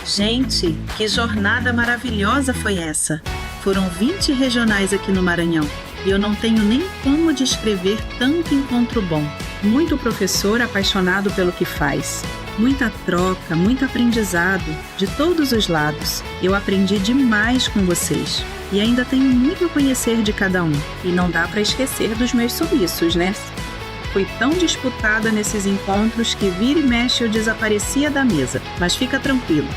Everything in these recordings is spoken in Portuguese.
Gente, que jornada maravilhosa foi essa! Foram 20 regionais aqui no Maranhão e eu não tenho nem como descrever tanto encontro bom. Muito professor apaixonado pelo que faz. Muita troca, muito aprendizado, de todos os lados. Eu aprendi demais com vocês. E ainda tenho muito a conhecer de cada um. E não dá para esquecer dos meus sumiços, né? Fui tão disputada nesses encontros que vira e mexe eu desaparecia da mesa. Mas fica tranquilo.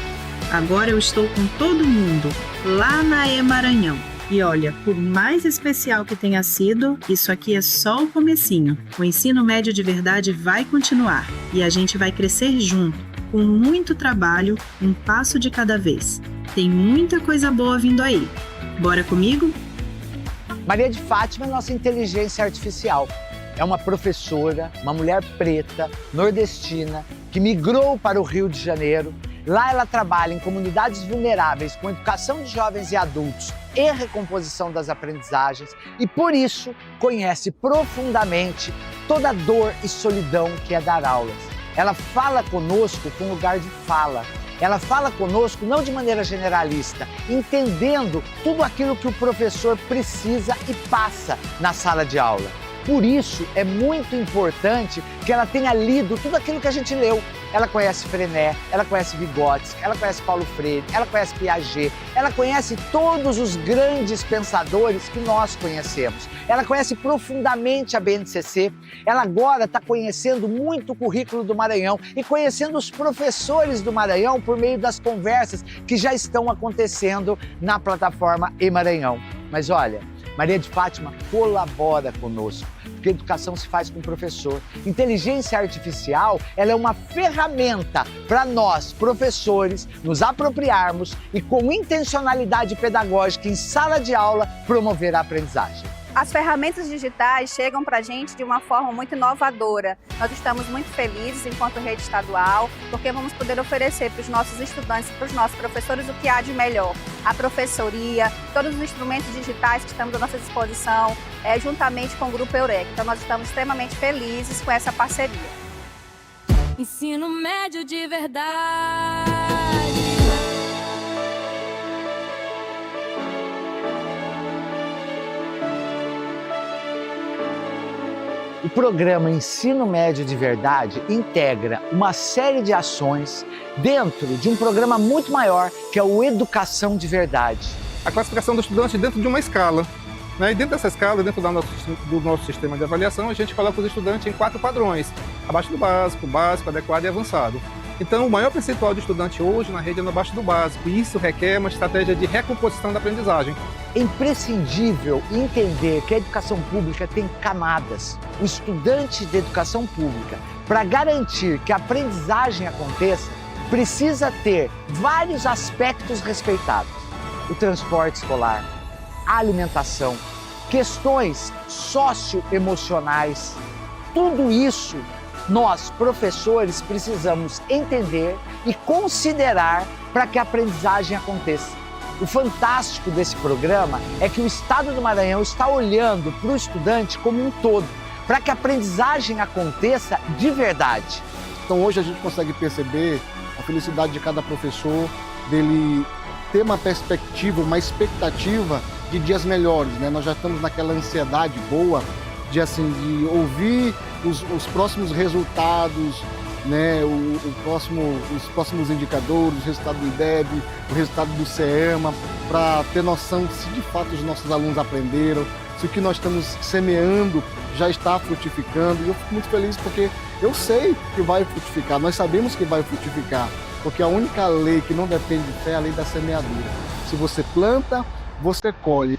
Agora eu estou com todo mundo, lá na Maranhão. E olha, por mais especial que tenha sido, isso aqui é só o comecinho. O ensino médio de verdade vai continuar. E a gente vai crescer junto, com muito trabalho, um passo de cada vez. Tem muita coisa boa vindo aí. Bora comigo? Maria de Fátima é nossa inteligência artificial. É uma professora, uma mulher preta, nordestina, que migrou para o Rio de Janeiro. Lá ela trabalha em comunidades vulneráveis com educação de jovens e adultos e recomposição das aprendizagens e, por isso, conhece profundamente toda a dor e solidão que é dar aulas. Ela fala conosco com lugar de fala. Ela fala conosco não de maneira generalista, entendendo tudo aquilo que o professor precisa e passa na sala de aula. Por isso, é muito importante que ela tenha lido tudo aquilo que a gente leu. Ela conhece Frenet, ela conhece Vygotsky, ela conhece Paulo Freire, ela conhece Piaget, ela conhece todos os grandes pensadores que nós conhecemos. Ela conhece profundamente a BNCC, ela agora está conhecendo muito o currículo do Maranhão e conhecendo os professores do Maranhão por meio das conversas que já estão acontecendo na plataforma eMaranhão. Mas olha, Maria de Fátima colabora conosco, porque a educação se faz com o professor. Inteligência artificial, ela é uma ferramenta para nós, professores, nos apropriarmos e com intencionalidade pedagógica em sala de aula, promover a aprendizagem. As ferramentas digitais chegam para a gente de uma forma muito inovadora. Nós estamos muito felizes enquanto rede estadual, porque vamos poder oferecer para os nossos estudantes e para os nossos professores o que há de melhor. A professoria, todos os instrumentos digitais que estamos à nossa disposição, juntamente com o Grupo Eureka. Então nós estamos extremamente felizes com essa parceria. Ensino médio de verdade. O programa Ensino Médio de Verdade integra uma série de ações dentro de um programa muito maior, que é o Educação de Verdade. A classificação do estudante dentro de uma escala. E dentro dessa escala, dentro do nosso sistema de avaliação, a gente coloca os estudantes em 4 padrões. Abaixo do básico, adequado e avançado. Então, o maior percentual de estudante hoje na rede é abaixo do básico, e isso requer uma estratégia de recomposição da aprendizagem. É imprescindível entender que a educação pública tem camadas. O estudante de educação pública, para garantir que a aprendizagem aconteça, precisa ter vários aspectos respeitados. O transporte escolar, a alimentação, questões socioemocionais, tudo isso nós, professores, precisamos entender e considerar para que a aprendizagem aconteça. O fantástico desse programa é que o Estado do Maranhão está olhando para o estudante como um todo, para que a aprendizagem aconteça de verdade. Então hoje a gente consegue perceber a felicidade de cada professor, dele ter uma perspectiva, uma expectativa de dias melhores, né? Nós já estamos naquela ansiedade boa de ouvir os próximos resultados, né? Os próximos indicadores, o resultado do IDEB, o resultado do CEAMA, para ter noção se de fato os nossos alunos aprenderam, se o que nós estamos semeando já está frutificando. E eu fico muito feliz porque eu sei que vai frutificar, nós sabemos que vai frutificar, porque a única lei que não depende de fé é a lei da semeadura. Se você planta, você colhe.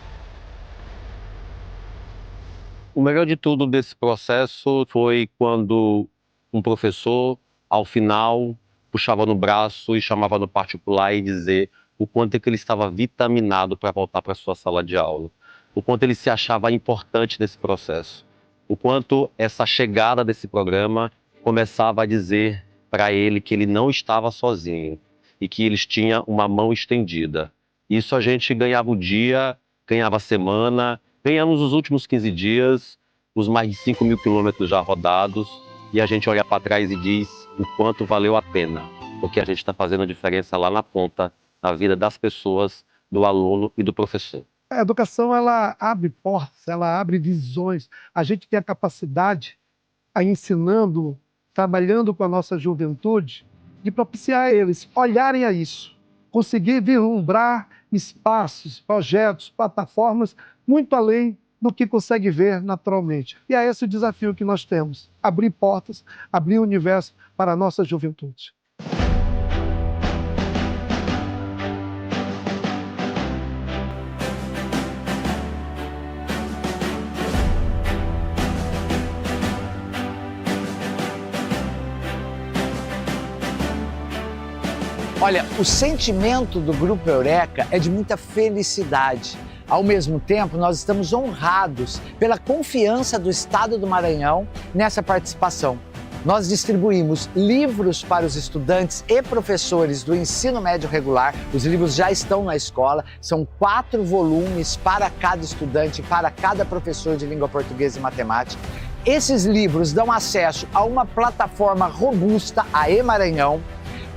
O melhor de tudo desse processo foi quando um professor, ao final, puxava no braço e chamava no particular e dizer o quanto é que ele estava vitaminado para voltar para a sua sala de aula, o quanto ele se achava importante nesse processo, o quanto essa chegada desse programa começava a dizer para ele que ele não estava sozinho e que eles tinham uma mão estendida. Isso a gente ganhava o dia, ganhava a semana, ganhamos os últimos 15 dias, os mais de 5.000 quilômetros já rodados, e a gente olha para trás e diz o quanto valeu a pena. porque a gente está fazendo a diferença lá na ponta, na vida das pessoas, do aluno e do professor. A educação, ela abre portas, ela abre visões. A gente tem a capacidade, ensinando, trabalhando com a nossa juventude, de propiciar eles olharem a isso, conseguir vislumbrar espaços, projetos, plataformas, muito além do que consegue ver naturalmente. E é esse o desafio que nós temos, abrir portas, abrir o universo para a nossa juventude. Olha, o sentimento do Grupo Eureka é de muita felicidade. Ao mesmo tempo, nós estamos honrados pela confiança do Estado do Maranhão nessa participação. Nós distribuímos livros para os estudantes e professores do ensino médio regular. Os livros já estão na escola, são 4 volumes para cada estudante, para cada professor de língua portuguesa e matemática. Esses livros dão acesso a uma plataforma robusta, a eMaranhão,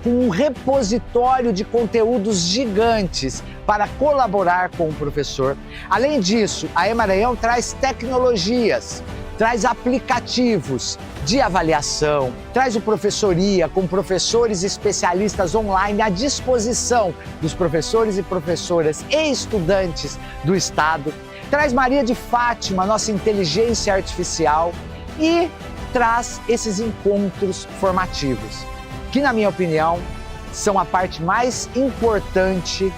com um repositório de conteúdos gigantes para colaborar com o professor. Além disso, a eMaranhão traz tecnologias, traz aplicativos de avaliação, traz o Professoria com professores especialistas online à disposição dos professores e professoras e estudantes do Estado, traz Maria de Fátima, nossa inteligência artificial, e traz esses encontros formativos, que, na minha opinião, são a parte mais importante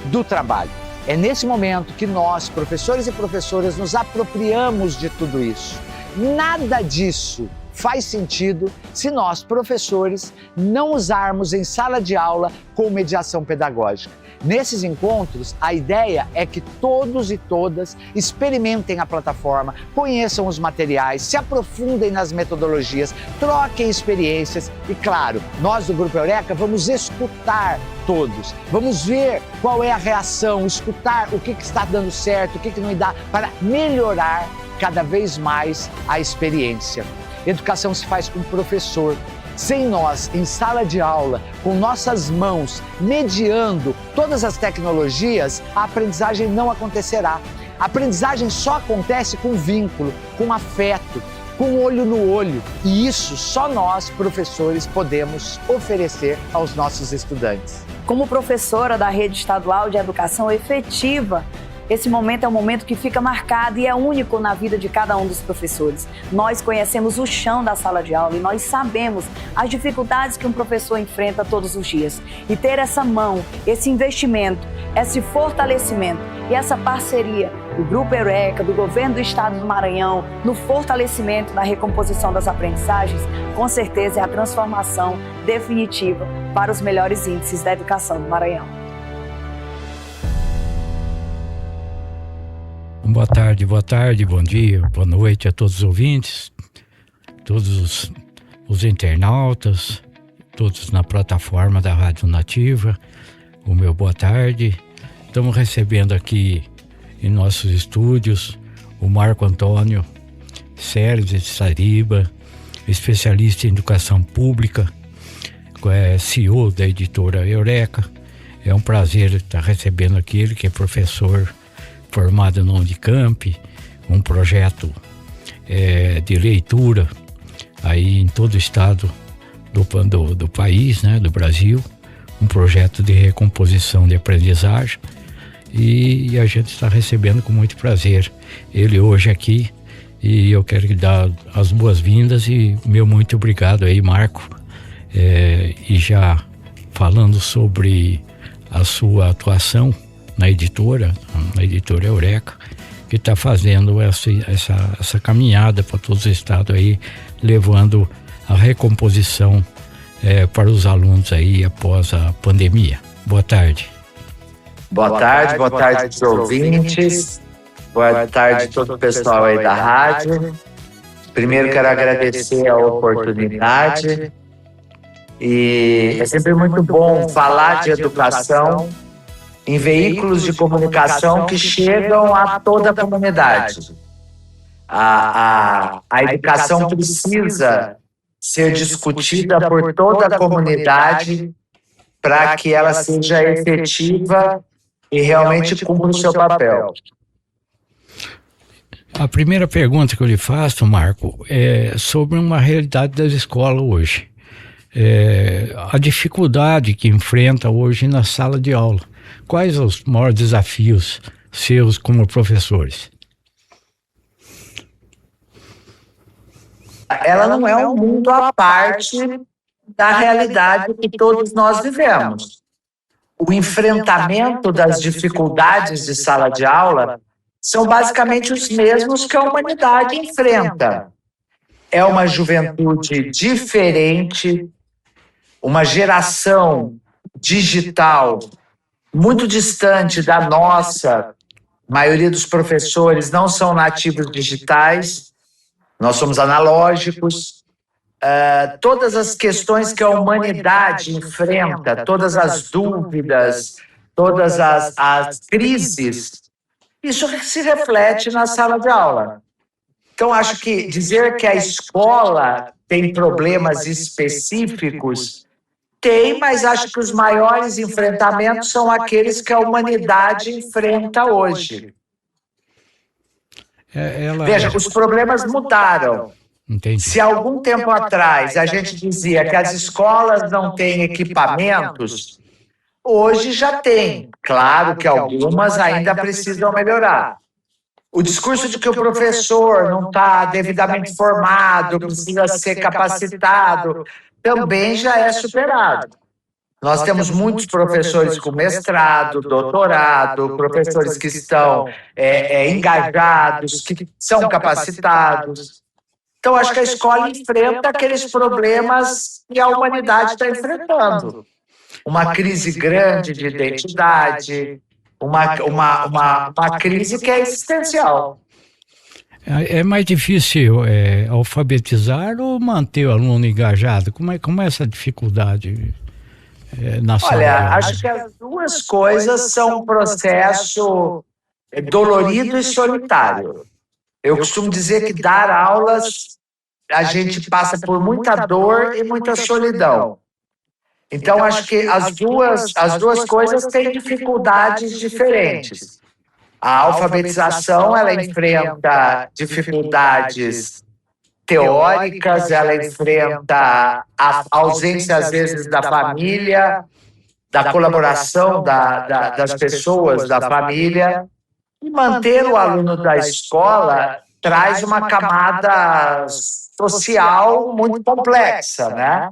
do trabalho. É nesse momento que nós, professores e professoras, nos apropriamos de tudo isso. Nada disso faz sentido se nós, professores, não usarmos em sala de aula com mediação pedagógica. Nesses encontros, a ideia é que todos e todas experimentem a plataforma, conheçam os materiais, se aprofundem nas metodologias, troquem experiências e, claro, nós do Grupo Eureka vamos escutar todos, vamos ver qual é a reação, escutar o que está dando certo, o que não dá, para melhorar cada vez mais a experiência. Educação se faz com o professor. Sem nós, em sala de aula, com nossas mãos, mediando todas as tecnologias, a aprendizagem não acontecerá. A aprendizagem só acontece com vínculo, com afeto, com olho no olho. E isso só nós, professores, podemos oferecer aos nossos estudantes. Como professora da Rede Estadual de Educação Efetiva, esse momento é um momento que fica marcado e é único na vida de cada um dos professores. Nós conhecemos o chão da sala de aula e nós sabemos as dificuldades que um professor enfrenta todos os dias. E ter essa mão, esse investimento, esse fortalecimento e essa parceria do Grupo Eureka, do Governo do Estado do Maranhão, no fortalecimento, na recomposição das aprendizagens, com certeza é a transformação definitiva para os melhores índices da educação do Maranhão. Boa tarde, bom dia, boa noite a todos os ouvintes, todos os internautas, todos na plataforma da Rádio Nativa. O meu boa tarde. Estamos recebendo aqui em nossos estúdios o Marco Antônio Seles de Sariba, especialista em educação pública, CEO da editora Eureka. É um prazer estar recebendo aqui ele, que é professor formado no Unicamp, um projeto de leitura aí em todo o estado do país, né, do Brasil, um projeto de recomposição de aprendizagem, e a gente está recebendo com muito prazer ele hoje aqui, e eu quero lhe dar as boas-vindas e meu muito obrigado aí, Marco, e já falando sobre a sua atuação na editora Eureka, que está fazendo essa caminhada para todos os estados aí, levando a recomposição para os alunos aí após a pandemia. Boa tarde. Boa tarde aos ouvintes, boa tarde a todo o pessoal aí da rádio. Primeiro quero agradecer a oportunidade, e é sempre muito bom falar de educação em veículos de comunicação que chegam a toda a comunidade. A educação precisa ser discutida por toda a comunidade para que ela seja efetiva e realmente cumpra o seu papel. A primeira pergunta que eu lhe faço, Marco, é sobre uma realidade das escolas hoje. A dificuldade que enfrenta hoje na sala de aula. Quais os maiores desafios seus como professores? Ela não é um mundo à parte da realidade que todos nós vivemos. O enfrentamento das dificuldades de sala de aula são basicamente os mesmos que a humanidade enfrenta. É uma juventude diferente, uma geração digital muito distante da nossa. A maioria dos professores não são nativos digitais, nós somos analógicos. Todas as questões que a humanidade enfrenta, todas as dúvidas, todas as crises, isso se reflete na sala de aula. Então, acho que dizer que a escola tem problemas específicos, tem, mas acho que os maiores enfrentamentos são aqueles que a humanidade enfrenta hoje. Veja, os problemas mudaram. Entendi. Se há algum tempo atrás a gente dizia que as escolas não têm equipamentos, hoje já tem. Claro que algumas ainda precisam melhorar. O discurso de que o professor não está devidamente formado, precisa ser capacitado, também já é superado. Nós temos muitos professores com mestrado, doutorado, professores que estão engajados, que são capacitados. Então, acho que a escola enfrenta aqueles problemas que a humanidade está enfrentando. Uma crise grande de identidade, uma crise que é existencial. É mais difícil alfabetizar ou manter o aluno engajado? Como é essa dificuldade na sala de aula? Acho que as duas coisas são um processo dolorido e solitário. Eu costumo dizer que dar aulas, a gente passa por muita dor e muita solidão. Então, acho que as duas coisas têm dificuldades diferentes. A alfabetização, ela enfrenta dificuldades teóricas, ela enfrenta a ausência, às vezes, da família, da colaboração das pessoas da família. E manter o aluno da escola traz uma camada social muito complexa, né?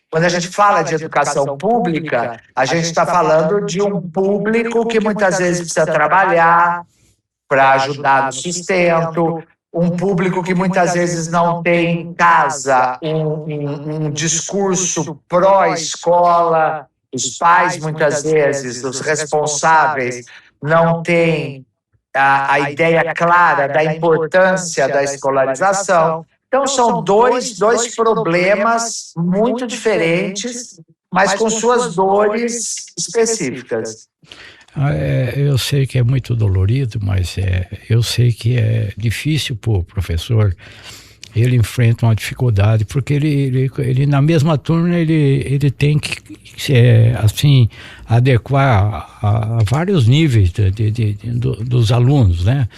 Quando a gente fala de educação pública, a gente está falando de um público que muitas vezes precisa trabalhar para ajudar no sustento, um público que muitas vezes não tem em casa um discurso pró-escola, os pais muitas vezes, os responsáveis, não têm a ideia clara da importância da escolarização. Então, são dois problemas muito diferentes, mas com suas dores específicas. Eu sei que é muito dolorido, mas eu sei que é difícil para o professor. Ele enfrenta uma dificuldade, porque ele na mesma turma, ele tem que assim, adequar a vários níveis dos alunos, né?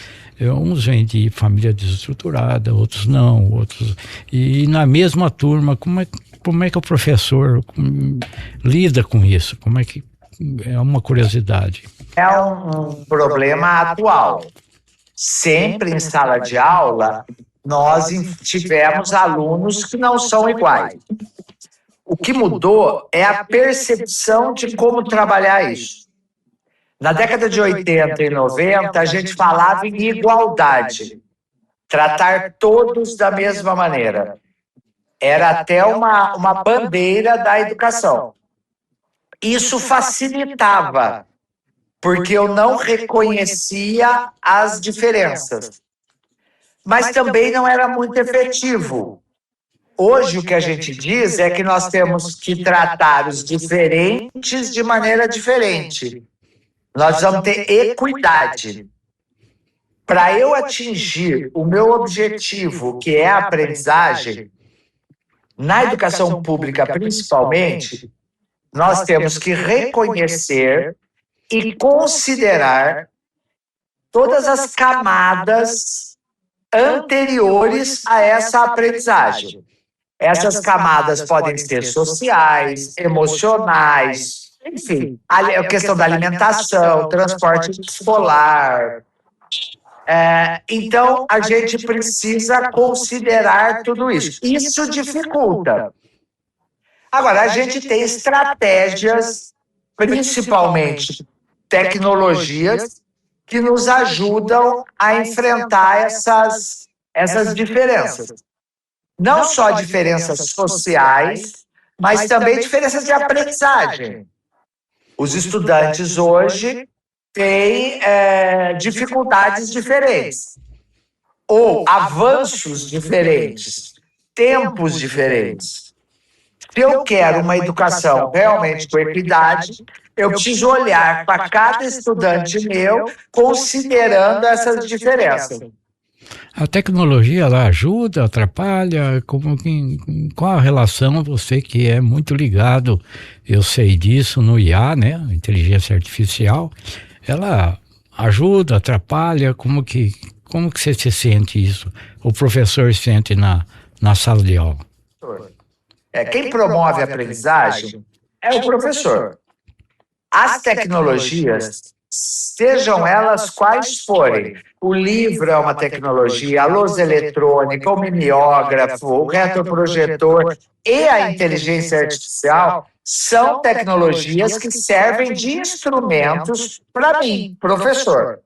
Uns vêm de família desestruturada, outros não, outros... E na mesma turma, como é que o professor lida com isso? Como é que... É uma curiosidade. É um problema atual. Sempre em sala de aula, nós tivemos alunos que não são iguais. O que mudou é a percepção de como trabalhar isso. Na década de 80 e 90, a gente falava em igualdade, tratar todos da mesma maneira. Era até uma bandeira da educação. Isso facilitava, porque eu não reconhecia as diferenças. Mas também não era muito efetivo. Hoje, o que a gente diz é que nós temos que tratar os diferentes de maneira diferente. Nós vamos ter equidade. Para eu atingir o meu objetivo, que é a aprendizagem, na educação pública principalmente, nós temos que reconhecer e considerar todas as camadas anteriores a essa aprendizagem. Essas camadas podem ser sociais, emocionais, enfim, a questão da alimentação, transporte escolar. Então, a gente precisa considerar tudo isso. Isso dificulta. Agora, a gente tem estratégias, principalmente tecnologias, que nos ajudam a enfrentar essas diferenças. Não só diferenças sociais, mas também diferenças de aprendizagem. Os estudantes hoje têm dificuldades diferentes, ou avanços diferentes, tempos diferentes. Se eu quero uma educação realmente com equidade, eu preciso olhar para cada estudante meu, considerando essas diferenças. A tecnologia, ela ajuda, atrapalha? Qual a relação, você que é muito ligado, eu sei disso, no IA, né? Inteligência Artificial, ela ajuda, atrapalha? Como que você se sente isso? O professor sente na sala de aula? Quem promove a aprendizagem é o professor. As tecnologias, sejam elas quais forem, o livro é uma tecnologia, a luz eletrônica, o mimeógrafo, o retroprojetor e a inteligência artificial são tecnologias que servem de instrumentos para mim, professor.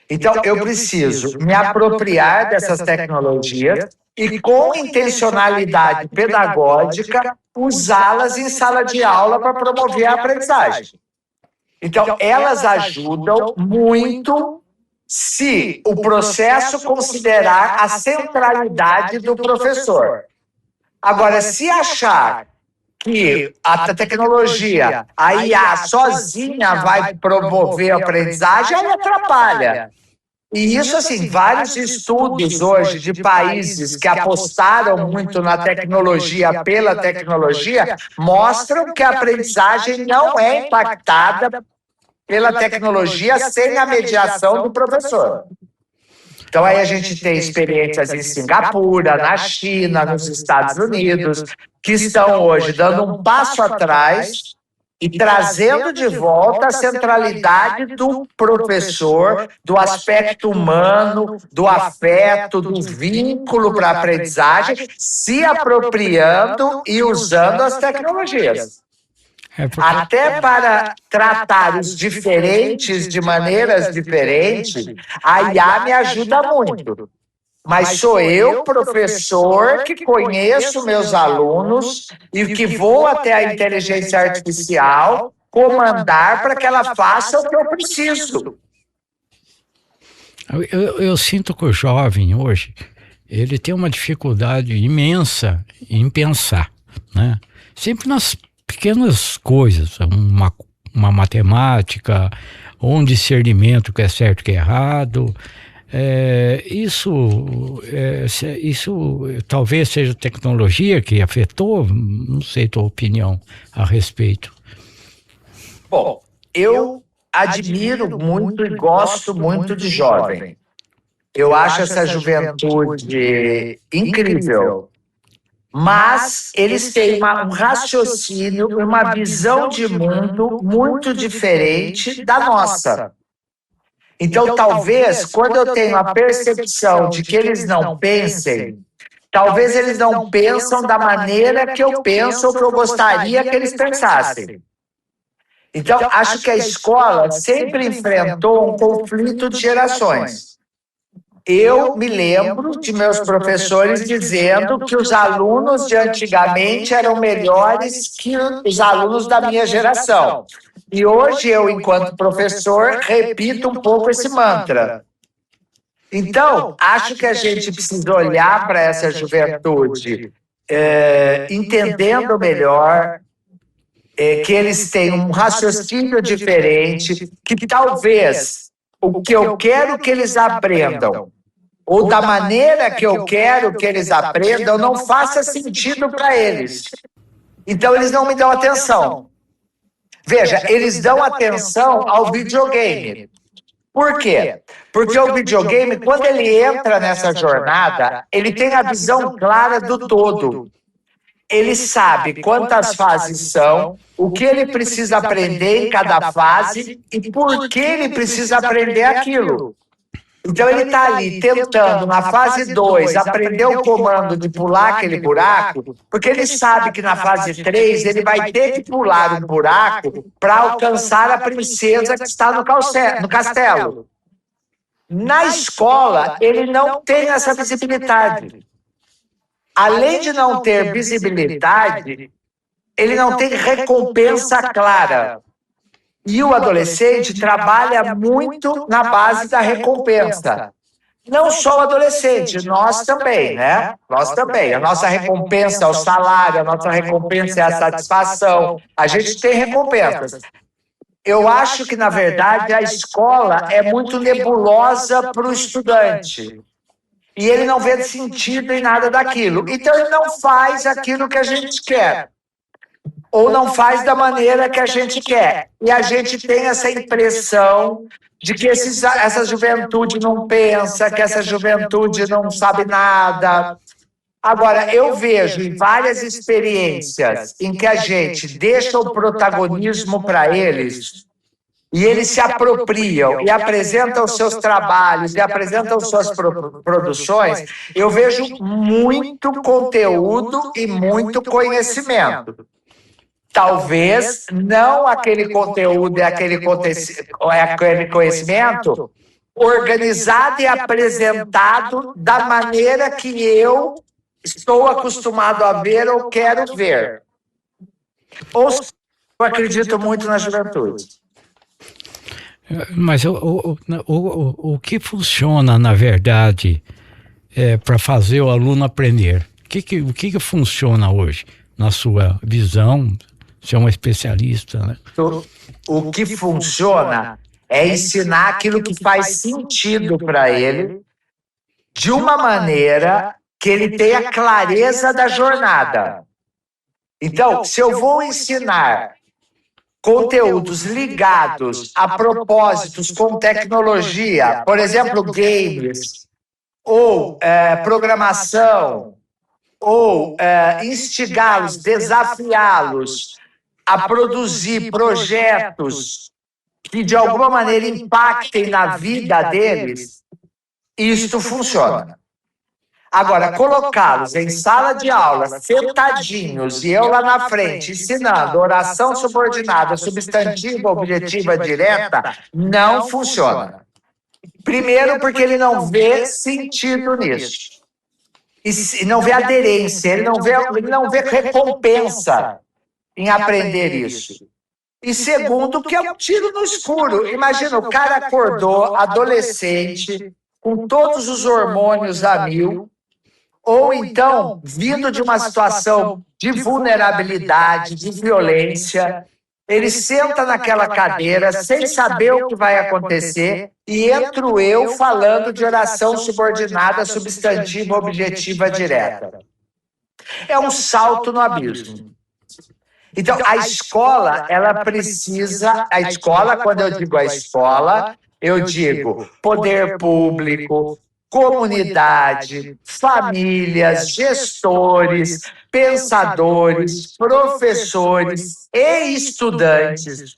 Então, eu preciso me apropriar dessas tecnologias e, com intencionalidade pedagógica, usá-las em sala de aula para promover a aprendizagem. Então, elas ajudam muito se o processo considerar a centralidade do professor. Agora, se achar que a tecnologia, a IA sozinha vai promover a aprendizagem, ela atrapalha. E isso, assim, vários estudos hoje de países que apostaram muito na tecnologia pela tecnologia mostram que a aprendizagem não é impactada pela tecnologia sem a mediação do professor. Então, aí a gente tem experiências em Singapura, na China, nos Estados Unidos, que estão hoje dando um passo atrás e trazendo de volta a centralidade do professor, do aspecto humano, do afeto, do vínculo para a aprendizagem, se apropriando e usando as tecnologias. Até para tratar os diferentes de maneiras diferentes, a IA me ajuda muito. Mas sou eu, professor, que conheço meus alunos e que vou até a inteligência artificial comandar para que ela faça o que eu preciso. Eu sinto que o jovem hoje, ele tem uma dificuldade imensa em pensar, né? Sempre nas pequenas coisas, uma matemática, ou um discernimento que é certo e que é errado. Isso talvez seja tecnologia que afetou, não sei tua opinião a respeito. Bom, eu admiro muito e gosto muito de jovem. Eu acho essa juventude incrível. Mas eles têm um raciocínio, uma visão de mundo muito diferente da nossa. Então, talvez, quando eu tenho a percepção de que eles não pensem, talvez eles não pensam da maneira que eu penso ou que eu gostaria que eles pensassem. Então, acho que a escola sempre enfrentou um conflito de gerações. Eu me lembro de meus professores dizendo que os alunos de antigamente eram melhores que os alunos da minha geração. E hoje eu, enquanto professor, repito um pouco esse mantra. Então, acho que a gente precisa olhar para essa juventude, entendendo melhor que eles têm um raciocínio diferente, que talvez o que eu quero que eles aprendam ou da maneira que eu quero que eles aprendam não faça sentido para eles. Então, eles não me dão atenção. Veja, eles dão atenção ao videogame. Por quê? Porque o videogame, quando ele entra nessa jornada, ele tem a visão clara do todo. Ele sabe quantas fases são, o que ele precisa aprender em cada fase e por que ele precisa aprender aquilo. Então, ele está ali tentando, na fase 2, aprender o comando de pular aquele buraco, porque ele sabe que na fase 3 ele vai ter que pular um buraco para alcançar a princesa que está no castelo. Na escola, ele não tem essa visibilidade. Além de não ter visibilidade, ele não tem recompensa clara. E o adolescente trabalha muito na base da recompensa. Não só o adolescente, nós também, né? Nós também. A nossa recompensa é o salário, a nossa recompensa é a satisfação. A gente tem recompensas. Eu acho que, na verdade, a escola é muito nebulosa para o estudante. E ele não vê sentido em nada daquilo. Então, ele não faz aquilo que a gente quer. Ou não faz da maneira que a gente quer. E a gente tem essa impressão de que essa juventude não pensa, que essa juventude não sabe nada. Agora, eu vejo em várias experiências em que a gente deixa o protagonismo para eles e eles se apropriam e apresentam seus trabalhos e apresentam suas produções, eu vejo muito conteúdo e muito conhecimento. Talvez não aquele conteúdo e aquele conhecimento organizado e apresentado da maneira que eu estou acostumado a ver ou quero ver. Ou seja, eu acredito muito na juventude. Mas o que funciona, na verdade, para fazer o aluno aprender? O que funciona hoje, na sua visão? Você é um especialista, né? O que funciona é ensinar aquilo que faz sentido para ele, de uma maneira que ele tenha clareza da jornada. Então, se eu vou ensinar conteúdos ligados a propósitos com tecnologia, por exemplo, games, ou programação, ou instigá-los, desafiá-los a produzir projetos que de alguma maneira impactem na vida deles, isto funciona. Agora, colocá-los em sala de aula, sentadinhos, e eu lá na frente, ensinando oração subordinada, substantiva, objetiva, direta, não funciona. Primeiro, porque ele não vê sentido nisso. E não vê aderência, ele não vê recompensa em aprender isso. E segundo, que é um tiro no escuro. Imagina, o cara acordou, adolescente, com todos os hormônios a mil, ou então vindo de uma situação de vulnerabilidade, de violência, ele senta naquela cadeira sem saber o que vai acontecer e entro eu falando de oração subordinada, substantiva, objetiva, direta. É um salto no abismo. Então, a escola, ela precisa... A escola, quando eu digo a escola, eu digo poder público, comunidade, famílias, gestores, pensadores, professores e estudantes,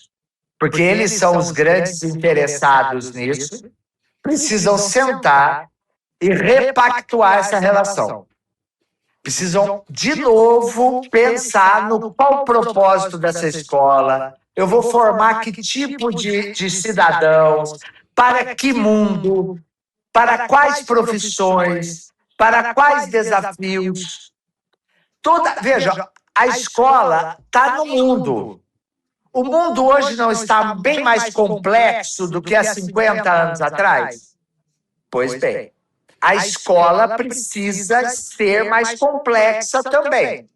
porque eles são os grandes interessados nisso, precisam sentar e repactuar essa relação. Precisam, de novo, pensar no qual o propósito dessa escola. Eu vou formar que tipo de cidadãos, para que mundo, para quais profissões, para quais desafios. Veja, a escola está no mundo. O mundo hoje não está bem mais complexo do que há 50 anos atrás? Pois bem, a escola precisa ser mais complexa também.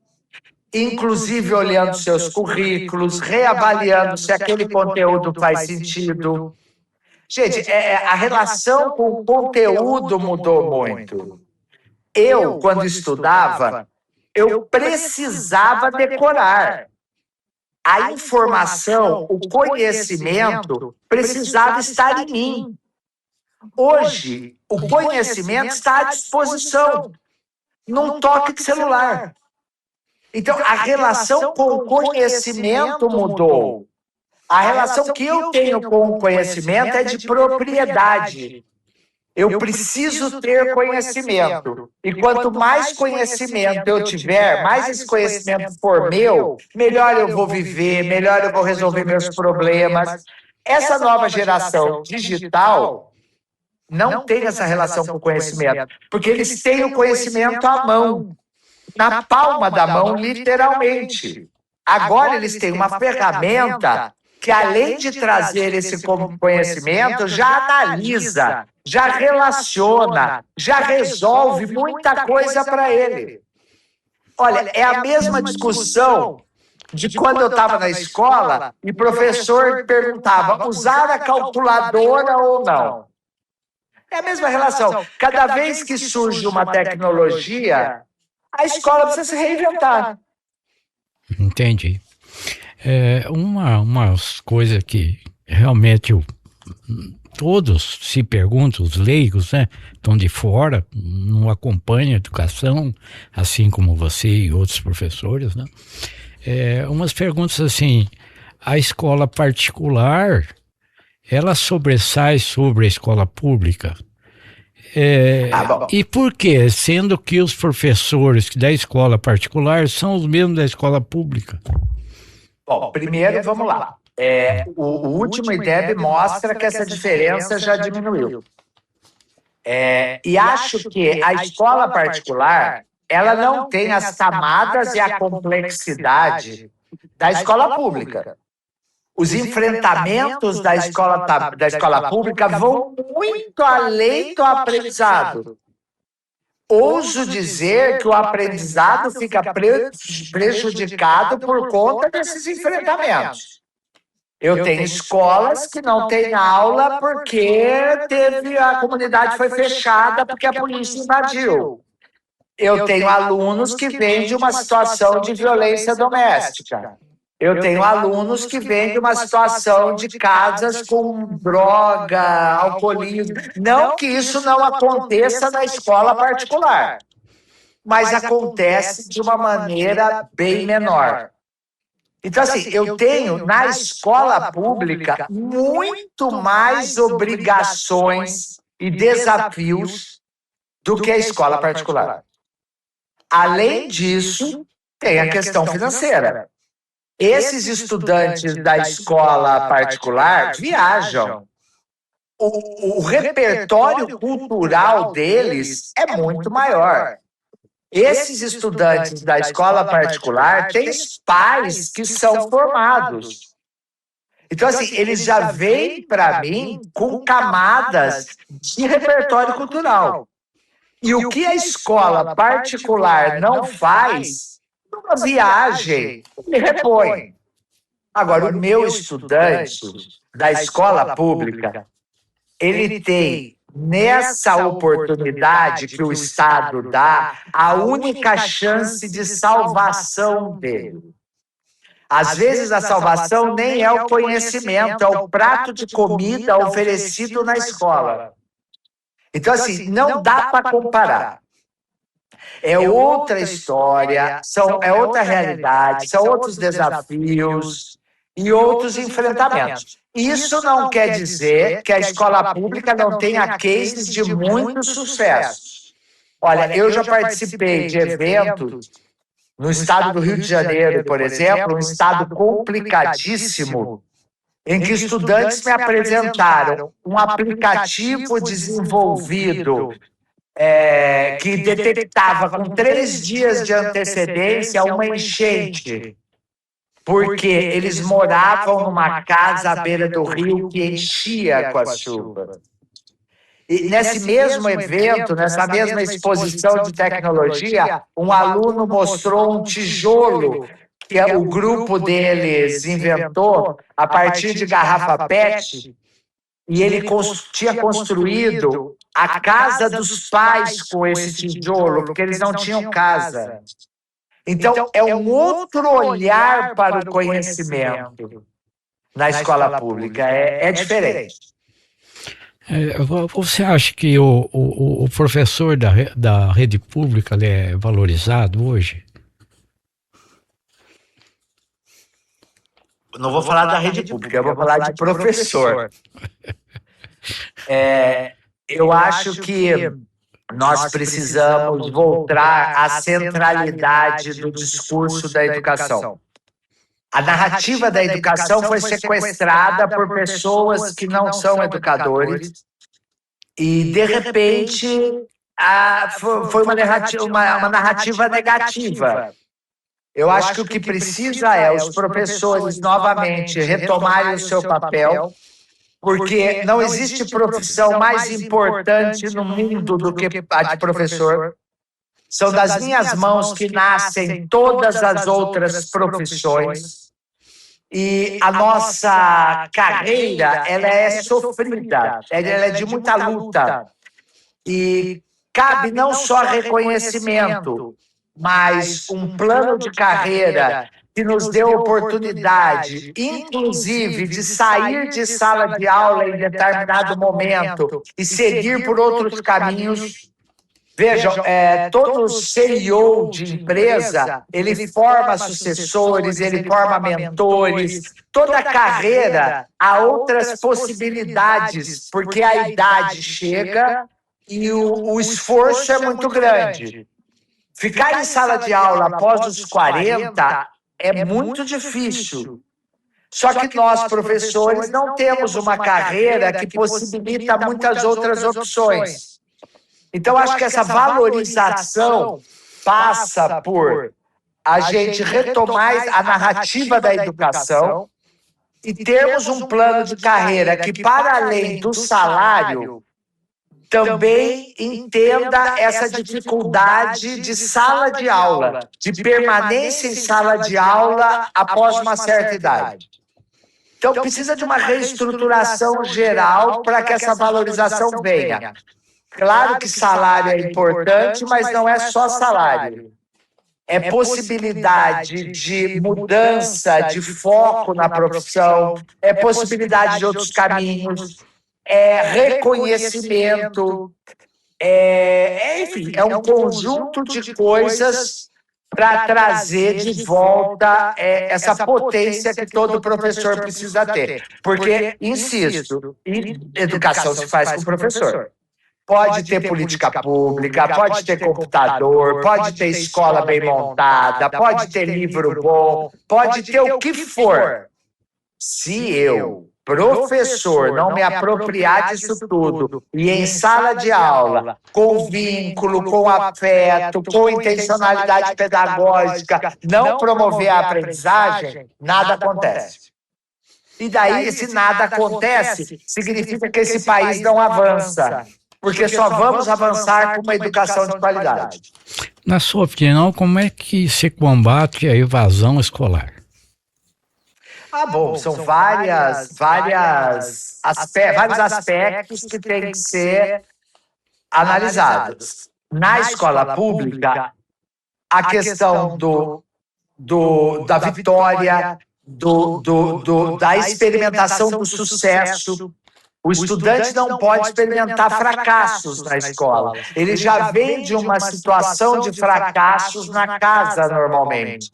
Inclusive olhando seus currículos, reavaliando se aquele conteúdo faz sentido. Gente, a relação com o conteúdo mudou muito. Eu, quando estudava, eu precisava decorar. A informação, o conhecimento precisava estar em mim. Hoje, o conhecimento está à disposição, num toque de celular. Então, a relação com o conhecimento mudou. A relação que eu tenho com o conhecimento é de propriedade. Eu preciso ter conhecimento. E quanto mais conhecimento eu tiver, mais esse conhecimento for meu, melhor eu vou viver, melhor eu vou resolver meus problemas. Essa nova geração digital não tem essa relação com o conhecimento, porque eles têm o conhecimento à mão, na palma da mão, literalmente. Agora eles têm uma ferramenta que, além de trazer esse conhecimento, já analisa, já relaciona, já resolve muita coisa para ele. Olha, é a mesma discussão de quando eu estava na escola e o professor perguntava, usar a calculadora ou não? É a mesma relação. Cada vez que surge uma tecnologia, a escola precisa se reinventar. Entendi. Umas coisas que realmente todos se perguntam, os leigos, né? Estão de fora, não acompanham a educação, assim como você e outros professores, né? Umas perguntas assim, a escola particular, ela sobressai sobre a escola pública? E por quê? Sendo que os professores da escola particular são os mesmos da escola pública. Bom, primeiro, vamos lá. O último IDEB mostra que essa diferença já diminuiu. E acho que a escola particular, ela não tem as camadas e a complexidade da escola pública. Os enfrentamentos da escola pública vão muito além do aprendizado. Ouso dizer que o aprendizado fica prejudicado por conta desses enfrentamentos. Eu tenho escolas que não têm aula porque a comunidade foi fechada porque a polícia invadiu. Eu tenho alunos que vêm de uma situação de violência doméstica. Eu tenho alunos que vêm de uma situação de casas com droga, alcoolismo. Não que isso não aconteça na escola particular, mas acontece de uma maneira bem menor. Então, assim, eu tenho na escola pública muito mais obrigações e desafios do que a escola particular. Além disso, tem a questão financeira. Esses estudantes da escola particular viajam. O repertório cultural deles é muito maior. Esses estudantes da escola particular têm pais que são formados. Então, assim, eles já vêm para mim com camadas de repertório cultural. E o que a escola particular não faz, uma viagem, me repõe. Agora, o meu estudante da escola pública, ele tem, nessa oportunidade que o Estado dá, a única chance de salvação dele. Às vezes, a salvação nem é o conhecimento, é o prato de comida oferecido na escola. Então, assim, não dá para comparar. É outra história, é outra realidade, são outros desafios e outros enfrentamentos. Isso não quer dizer que a escola pública não tenha cases de muito sucesso. Olha, eu já participei de eventos no estado do Rio de Janeiro, por exemplo, um estado complicadíssimo, em que estudantes me apresentaram um aplicativo desenvolvido que detectava com 3 dias de antecedência uma enchente, porque eles moravam numa casa à beira do rio que enchia com as chuvas. E nesse mesmo evento, nessa mesma exposição de tecnologia, um aluno mostrou um tijolo que o grupo deles inventou a partir de garrafa PET, e ele tinha construído a casa dos pais com esse tijolo, porque eles não tinham casa. Então, é um outro olhar para o conhecimento na escola pública, é diferente. Você acha que o professor da rede pública ele é valorizado hoje? Não vou falar da rede pública, eu vou falar de professor. Eu acho que nós precisamos voltar à centralidade do discurso da educação. A narrativa da educação foi sequestrada por pessoas que não são educadores e, de repente, foi uma narrativa negativa. Eu acho que o que precisa é os professores novamente retomarem o seu papel, porque não existe profissão mais importante no mundo do que a de professor. São das minhas mãos que nascem todas as outras profissões. E a nossa carreira, ela é sofrida, ela é de muita luta. E cabe não só reconhecimento, mas um plano de carreira que nos dê oportunidade, inclusive, de sair de sala de aula em determinado momento e seguir por outros caminhos. Vejam, todo CEO de empresa, ele forma sucessores, ele forma mentores. Toda carreira há outras possibilidades, porque a idade chega e o esforço é muito grande. Ficar em sala de aula após os 40 é muito difícil. Só que nós, professores, não temos uma carreira que possibilita muitas outras opções. Então, acho que essa valorização passa por a gente retomar a narrativa da educação e termos um plano de carreira que, para além do salário, também entenda essa dificuldade de sala de aula, de permanência em sala de aula após uma certa idade. Então, precisa de uma reestruturação geral para que essa valorização venha. Claro que salário é importante, mas não é só salário. É possibilidade de mudança, de foco na profissão, é possibilidade de outros caminhos, é reconhecimento, enfim, é um conjunto de coisas para trazer de volta essa potência que todo professor precisa ter. Porque, insisto, educação se faz com o professor. Pode ter política pública, pode ter computador, pode ter escola bem montada, pode ter livro bom, pode ter o que for. Se eu, professor, não me apropriar disso tudo e em sala de aula, com vínculo, com afeto, com intencionalidade pedagógica, não promover a aprendizagem, nada acontece. E daí, se nada acontece, significa que esse país não avança. Porque só vamos avançar com uma educação de qualidade. Na sua opinião, como é que se combate a evasão escolar? Bom, são vários aspectos que têm que ser analisados. Na escola pública, a questão da vitória, da experimentação do sucesso. O estudante não pode experimentar fracassos na escola. Ele já vem de uma situação de fracassos na casa, normalmente.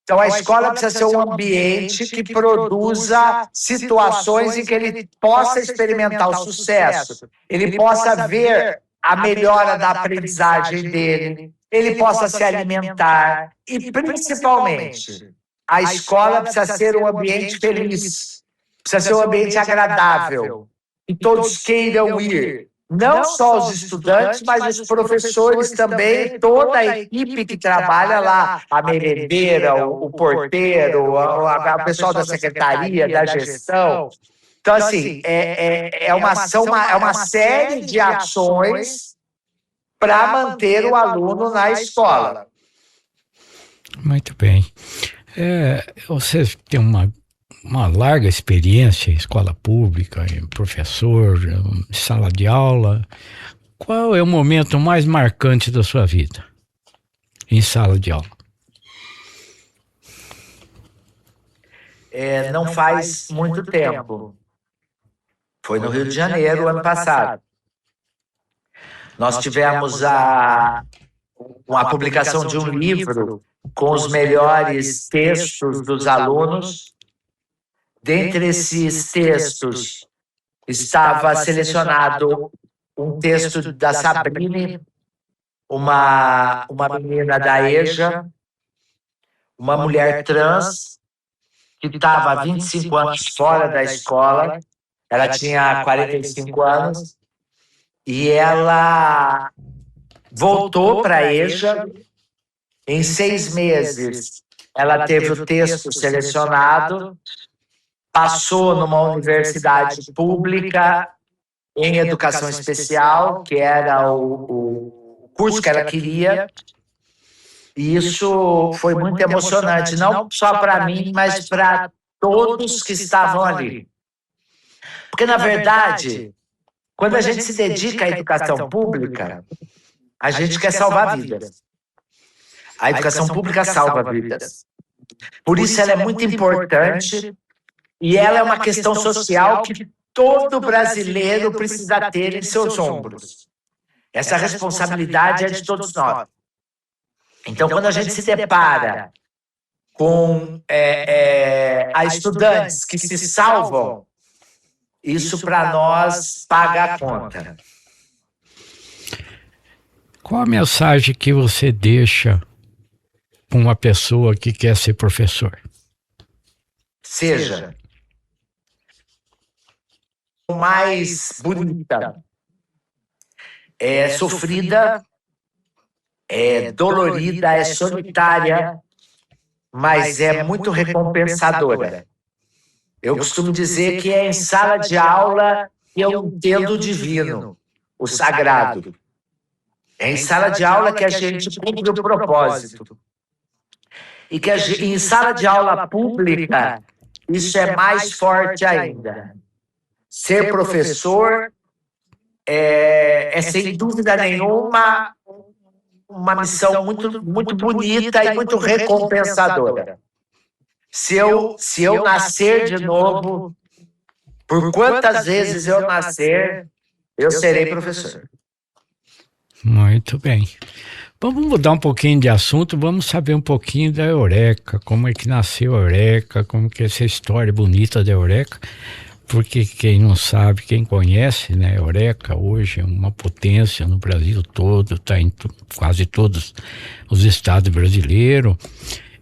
Então, a escola precisa ser um ambiente que produza situações em que ele possa experimentar o sucesso, ele possa ver a melhora da aprendizagem dele, ele possa se alimentar e, principalmente, a escola precisa ser um ambiente feliz, precisa ser um ambiente agradável. E todos queiram ir, não só os estudantes, mas os professores também, toda a equipe que trabalha lá, a merendeira, o porteiro, o pessoal da secretaria, da gestão. Então, assim, é uma série de ações para manter o aluno na escola. Muito bem. Você tem uma larga experiência em escola pública, em professor, em sala de aula. Qual é o momento mais marcante da sua vida em sala de aula? Não faz muito tempo. Foi no Rio de Janeiro, ano passado. Nós tivemos a publicação de um livro com os melhores textos dos alunos. Dentre esses textos, estava selecionado um texto da Sabrine, uma menina da EJA, uma mulher trans, que estava há 25 anos fora da escola. Ela tinha 45 anos e ela voltou para a EJA. Em 6 meses, ela teve o texto selecionado, passou numa universidade pública em educação especial, que era o curso que ela queria. E isso foi muito emocionante, não só para mim, mas para todos que estavam ali. Porque, na verdade, quando a gente se dedica à educação pública, a gente quer salvar vidas. A educação pública salva vidas. Por isso ela é muito importante e ela é uma questão social que todo brasileiro precisa ter em seus ombros. Essa responsabilidade é de todos nós. Então, quando a gente se depara com estudantes que se salvam, isso para nós paga a conta. Qual a mensagem que você deixa para uma pessoa que quer ser professor? Seja mais bonita, sofrida, dolorida, é solitária, mas é muito recompensadora. Eu costumo dizer que é em sala de aula que eu entendo o divino, o sagrado. É em sala de aula que a gente cumpre o propósito. E que em sala de aula pública, isso é mais forte ainda. Ser professor é sem dúvida nenhuma, uma missão muito, muito bonita e muito recompensadora. Se eu nascer de novo, por quantas vezes eu nascer, eu serei professor. Muito bem. Vamos mudar um pouquinho de assunto, vamos saber um pouquinho da Eureka, como é que nasceu a Eureka, como que é essa história bonita da Eureka, porque quem não sabe, quem conhece, né, a Eureka hoje é uma potência no Brasil todo, está em quase todos os estados brasileiros.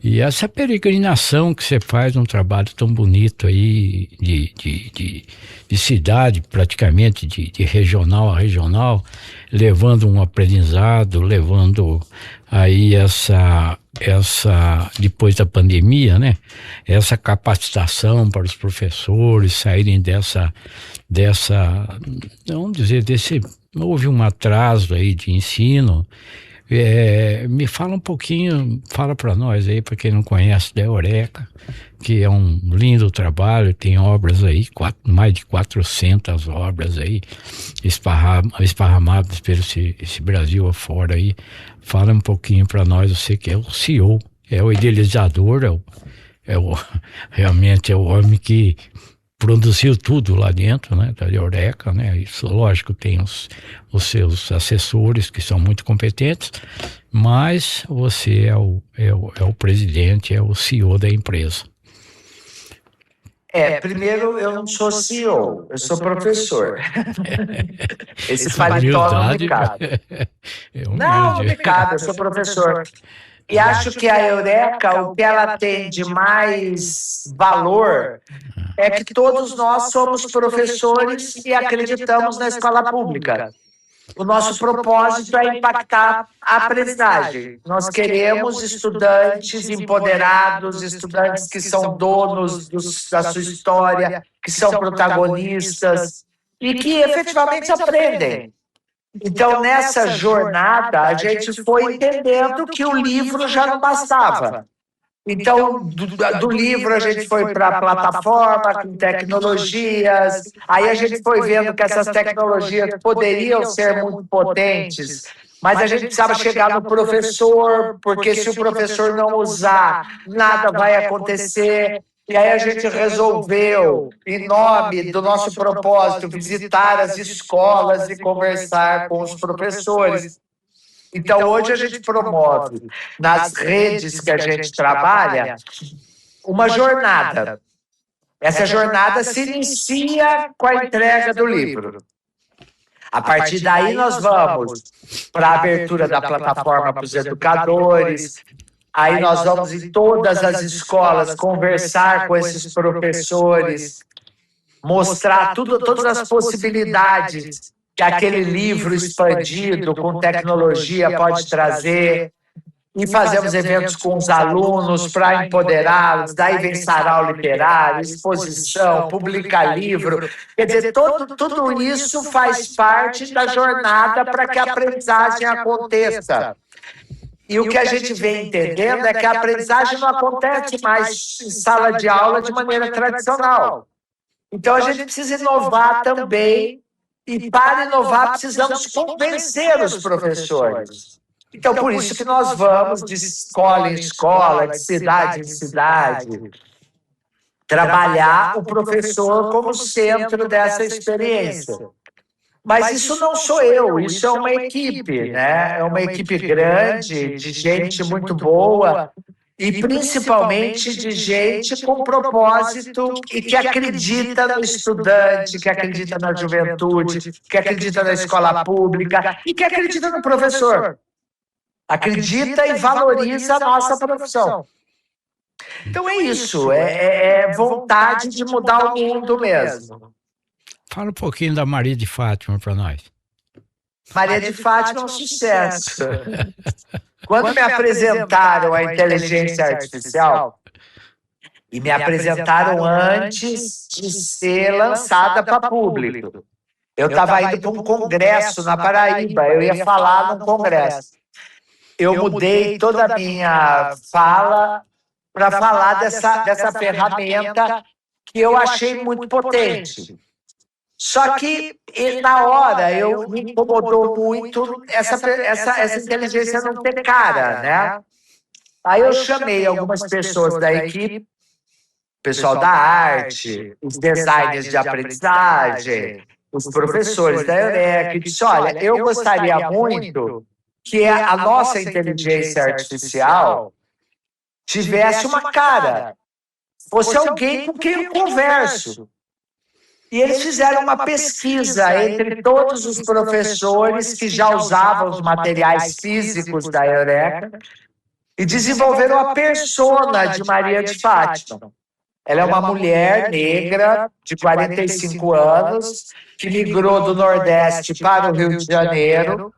E essa peregrinação que você faz, um trabalho tão bonito aí, de cidade, praticamente, de regional a regional, levando um aprendizado, levando aí essa depois da pandemia, né? Essa capacitação para os professores saírem dessa, vamos dizer, houve um atraso aí de ensino. Me fala um pouquinho, fala para nós aí, para quem não conhece, da Eureka, que é um lindo trabalho, tem obras aí, mais de 400 obras aí, esparramadas pelo esse Brasil afora aí. Fala um pouquinho para nós, você que é o CEO, é o idealizador, realmente é o homem que produziu tudo lá dentro, né, da Eureka, né? Isso, lógico, tem os seus assessores que são muito competentes, mas você é o presidente, é o CEO da empresa. Primeiro, eu não sou CEO, eu sou professor. Esse paletó não me cabe. Não me cabe, eu sou professor. E acho que a Eureka, o que ela tem de mais valor é que todos nós somos professores e acreditamos na escola pública. O nosso propósito é impactar a aprendizagem. Nós queremos estudantes empoderados, estudantes que são donos da sua história, que são protagonistas e que efetivamente aprendem. Então, nessa jornada, a gente foi entendendo que o livro já não bastava. Então, do livro a gente foi para a plataforma com tecnologias, aí a gente foi vendo que essas tecnologias poderiam ser muito potentes, mas a gente precisava chegar no professor, porque se o professor não usar, nada vai acontecer. E aí a gente resolveu, em nome do nosso propósito, visitar as escolas e conversar com os professores. Então, hoje a gente promove, nas redes que a gente trabalha, uma jornada. Essa jornada se inicia com a entrega do livro. A partir daí, nós vamos para a abertura da plataforma para os educadores. Aí nós vamos em todas as escolas conversar com esses professores, mostrar todas as possibilidades que aquele livro expandido com tecnologia pode trazer. E fazemos eventos com os alunos para empoderá-los, daí vem sarau literário, exposição, publicar livro. Quer dizer, tudo isso faz parte da jornada para que a aprendizagem aconteça. E o que a gente vem entendendo é que a aprendizagem não acontece mais em sala de aula de maneira tradicional. Então, a gente precisa inovar também, e para inovar precisamos convencer os professores. Então, por isso que nós vamos de escola em escola, de cidade em cidade, trabalhar o professor como centro dessa experiência. Mas isso não sou eu, isso é uma equipe, né? É uma equipe grande, de gente muito boa, e principalmente de gente com propósito e que acredita no estudante, que acredita na juventude, que acredita na escola pública e que acredita no professor. Acredita e valoriza a nossa profissão. Então é isso, é vontade de mudar o mundo mesmo. Fala um pouquinho da Maria de Fátima para nós. Maria de Fátima é um sucesso. Quando me apresentaram a inteligência artificial, e me apresentaram antes de ser lançada para público. Eu estava indo para um congresso na Paraíba, eu ia falar num congresso. Eu mudei toda a minha fala para falar dessa ferramenta que eu achei muito potente. Só que, na hora, me incomodou muito essa inteligência não ter cara, né? Aí eu chamei algumas pessoas da equipe, pessoal da arte, os designers de aprendizagem, os professores da Eureka, e disse, olha, eu gostaria muito que a nossa inteligência artificial tivesse uma cara, fosse alguém com quem eu converso. E eles fizeram uma pesquisa entre todos os professores que já usavam os materiais físicos da Eureka e desenvolveram a persona de Maria de Fátima. Ela é uma mulher negra de 45 anos que migrou do Nordeste para o Rio de Janeiro.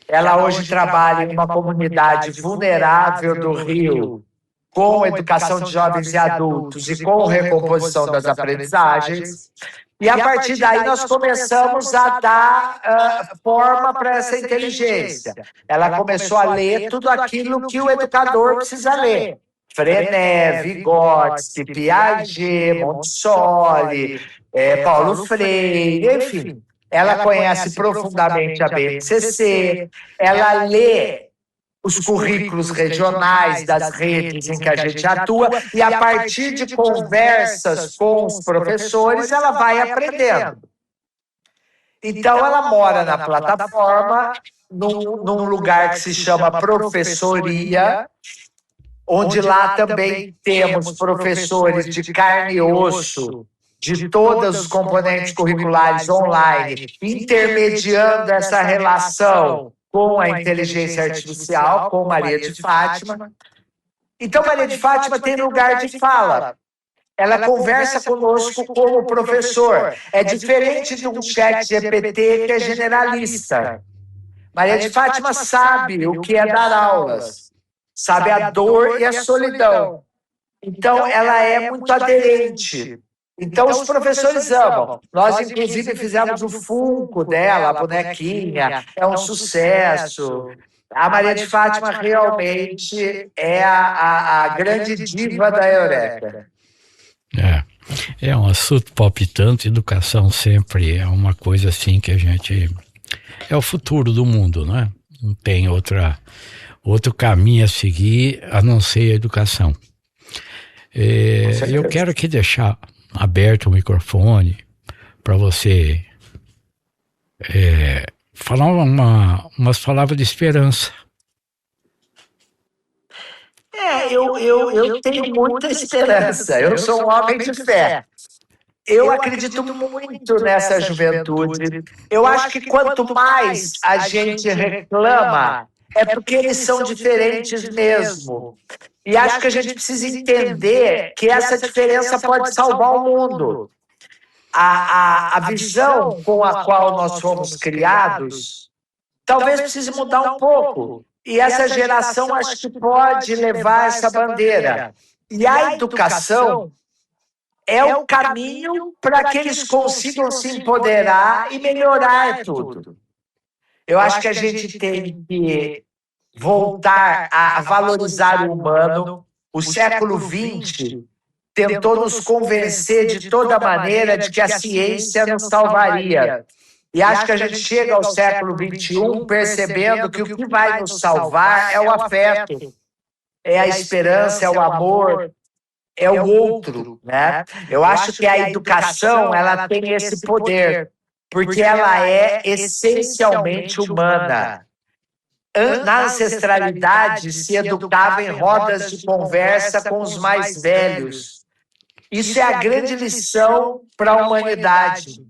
Ela hoje trabalha em uma comunidade vulnerável do Rio, com educação de jovens e adultos e com recomposição das aprendizagens. E a partir daí nós começamos a dar forma para essa inteligência. Ela começou a ler tudo aquilo que o educador precisa ler. Freinet, Vygotsky, Piaget, Montessori, Paulo Freire, enfim. Ela conhece profundamente a BNCC, ela lê os currículos regionais das redes em que a gente atua e, a partir de conversas com os professores, ela vai aprendendo. Então, ela mora na plataforma, num lugar que se chama Professoria, onde lá também temos professores de carne e osso, de todos os componentes curriculares online, intermediando essa relação com a inteligência artificial, com Maria de Fátima. Então, Maria de Fátima tem lugar de fala. Ela conversa conosco como professor. É diferente de um chat GPT que é generalista. Maria de Fátima sabe o que é dar aulas, sabe a dor e a solidão. Então, ela é muito aderente. Então, os professores amam. Nós, inclusive, fizemos o Funko dela, a bonequinha, é um sucesso. A Maria de Fátima realmente é a grande diva da Eureka. É um assunto palpitante. Educação sempre é uma coisa assim que a gente... É o futuro do mundo, né? Não tem outro caminho a seguir a não ser a educação. Eu quero aqui deixar aberto o microfone para você falar umas palavras de esperança. Eu tenho muita esperança. Eu sou um homem de fé. Eu acredito muito nessa juventude. Eu acho que quanto mais a gente reclama, é porque eles são diferentes mesmo. E acho que a gente precisa entender que essa diferença pode salvar o mundo. A visão com a qual nós fomos criados talvez precise mudar um pouco. E essa geração acho que pode levar essa bandeira. E a educação é o caminho para que eles consigam se empoderar e melhorar tudo. Eu acho que a gente tem que voltar a valorizar o humano. O século XX tentou nos convencer de toda maneira de que a ciência nos salvaria. E acho que a gente chega ao século XXI percebendo que o que vai nos salvar é o afeto, é a esperança, é o amor, é o outro, né? Eu acho que a educação, ela tem esse poder, porque ela é essencialmente humana. Na ancestralidade, se educava em rodas de conversa com os mais velhos. Isso é a grande lição para a humanidade.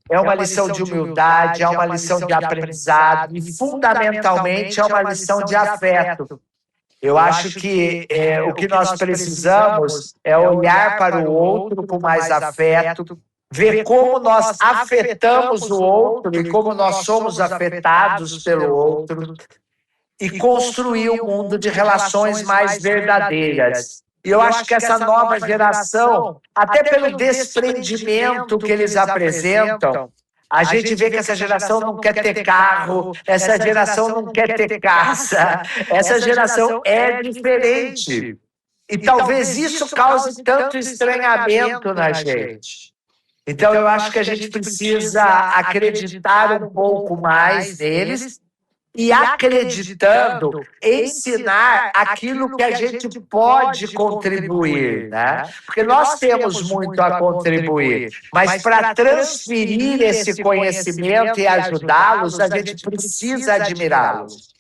É uma lição de humildade, é uma lição de aprendizado e, fundamentalmente, é uma lição de afeto. Eu acho que o que nós precisamos é olhar para o outro com mais afeto, ver como nós afetamos o outro e como nós somos afetados pelo outro e construir um mundo de relações mais verdadeiras. E eu acho que essa nova geração, até pelo desprendimento que eles apresentam, a gente vê que essa geração não quer ter carro, essa geração não quer ter casa, essa geração é diferente. E talvez isso cause tanto estranhamento na gente. Então eu acho que a gente precisa acreditar um pouco mais neles e, acreditando, ensinar aquilo que a gente pode contribuir, né? Porque nós temos muito a contribuir, mas para transferir esse conhecimento e ajudá-los, a gente precisa admirá-los.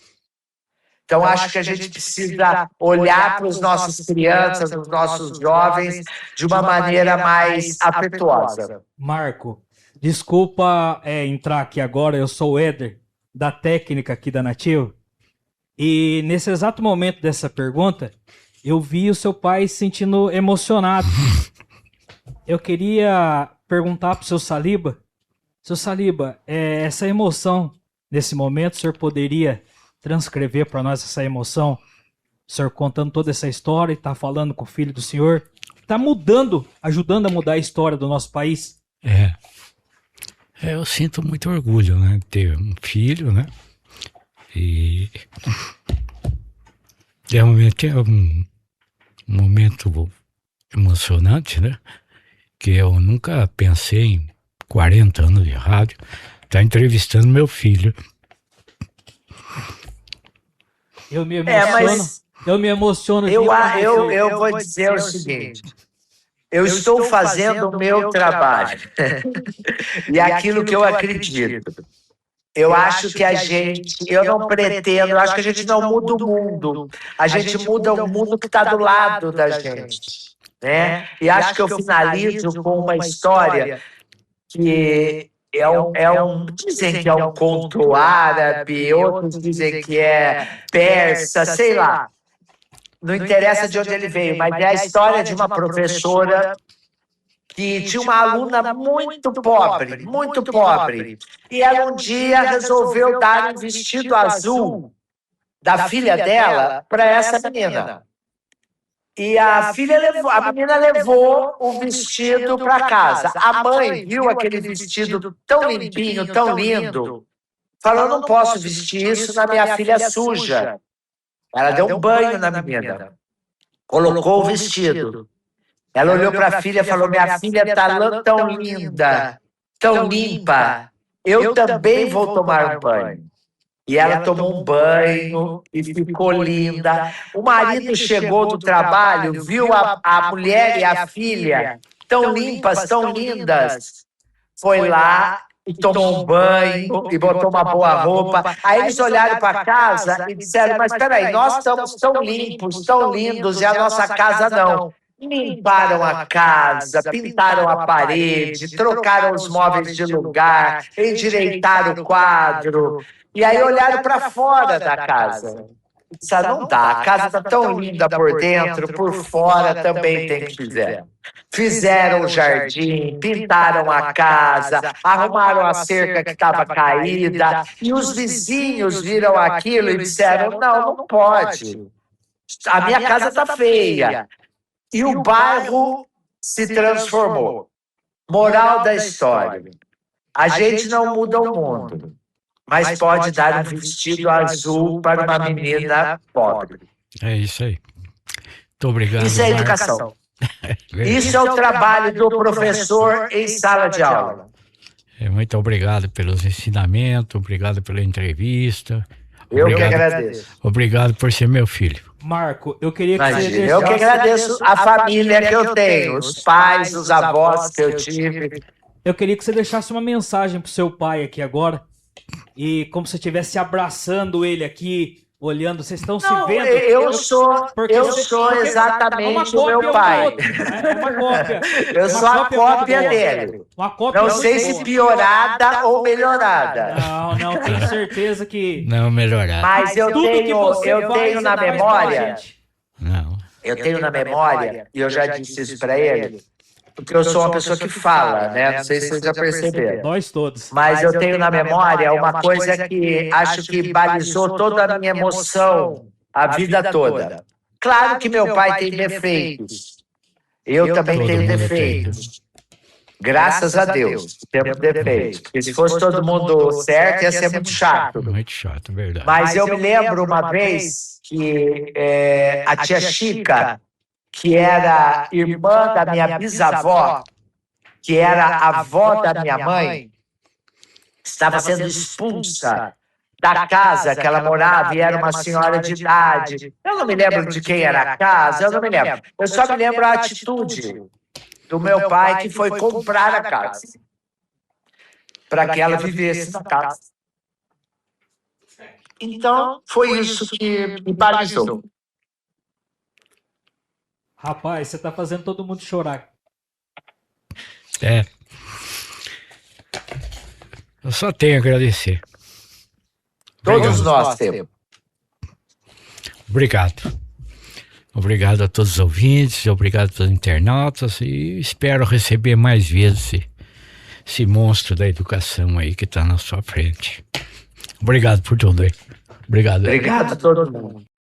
Então, acho que a gente precisa olhar para os nossos crianças, os nossos jovens, de uma maneira mais afetuosa. Marco, desculpa entrar aqui agora, eu sou o Éder, da técnica aqui da Nativa, e nesse exato momento dessa pergunta, eu vi o seu pai se sentindo emocionado. Eu queria perguntar para o seu Saliba, essa emoção, nesse momento, o senhor poderia transcrever para nós essa emoção? O senhor contando toda essa história e está falando com o filho do senhor, está ajudando a mudar a história do nosso país. Eu sinto muito orgulho, né, de ter um filho, né, e realmente é um momento emocionante, né, que eu nunca pensei em 40 anos de rádio, estar entrevistando meu filho. Eu me emociono. Eu vou dizer o seguinte... Eu estou fazendo o meu trabalho e aquilo que eu acredito. Eu acho que eu não pretendo, eu acho que a gente não muda o mundo, a gente muda o mundo que está do lado da gente, né? E acho que eu finalizo com uma história que dizem que é um conto árabe, outros dizem que é persa, sei lá. Não interessa de onde ele veio, mas é a história de uma professora que tinha uma aluna muito pobre. E ela um dia resolveu dar um vestido azul da filha dela para essa menina. E a menina levou o vestido para casa. A mãe viu aquele vestido tão limpinho, tão lindo, falou: não posso vestir isso na minha filha suja. Ela deu um banho na menina, colocou o vestido. Ela olhou para a filha e falou: minha filha está tão linda, tão limpa, eu também vou tomar um banho. E ela tomou um banho e ficou linda. O marido chegou do trabalho, viu a mulher e a filha tão limpas, tão lindas. Foi lá e tomou um banho e botou uma boa roupa. Aí eles olharam para a casa e disseram: mas peraí, nós estamos tão limpos, tão lindos, e a nossa casa não. Limparam a casa, pintaram a parede, trocaram os móveis de lugar, endireitaram o quadro. E aí olharam para fora da casa. Disseram: não dá, a casa está tão linda por dentro, por fora também tem que fazer. Fizeram o jardim, pintaram a casa, arrumaram a cerca que estava caída, e os vizinhos viram aquilo e disseram: não, não pode. A minha casa está feia. E o bairro se transformou. Moral da história: a gente não muda o mundo, mas pode dar um vestido azul para uma menina pobre. É isso aí. Muito obrigado. Isso é educação. Isso é o trabalho do professor em sala de aula. Muito obrigado pelos ensinamentos, obrigado pela entrevista. Eu que agradeço. Obrigado por ser meu filho. Marco, eu queria que você deixasse... Eu que agradeço a família que eu tenho, os pais, os avós que eu tive. Eu queria que você deixasse uma mensagem pro seu pai aqui agora, e como se você estivesse abraçando ele aqui, olhando, vocês estão se vendo. Eu sou exatamente o meu pai. É uma cópia. Eu sou a cópia dele. Uma cópia. Não sei se piorada ou melhorada. Não, tenho certeza que... Não, melhorada. Mas eu tenho na memória... Não. Eu tenho na memória, e eu já disse isso para ele, porque eu sou uma pessoa que fala, né? Não sei se vocês já perceberam. Nós todos. Mas eu tenho na memória uma coisa que acho que balizou toda a minha emoção a vida toda. Claro que meu pai tem defeitos. Eu também tenho defeitos. Graças a Deus, temos defeitos. Porque se fosse todo mundo certo, ia ser muito chato. Muito chato, verdade. Mas eu me lembro uma vez que a tia Chica, que era irmã da minha bisavó, que era avó da minha mãe, estava sendo expulsa da casa que ela morava, e era uma senhora de idade. Eu não me lembro de quem era a casa, eu não me lembro. Eu só me lembro a atitude do meu pai, que foi comprar a casa para que ela vivesse na casa. Então, foi isso que me balizou. Rapaz, você tá fazendo todo mundo chorar. Eu só tenho a agradecer. Todos nós temos. Obrigado. Obrigado a todos os ouvintes, obrigado aos internautas, e espero receber mais vezes esse monstro da educação aí que está na sua frente. Obrigado por tudo aí. Obrigado. Obrigado a todo mundo.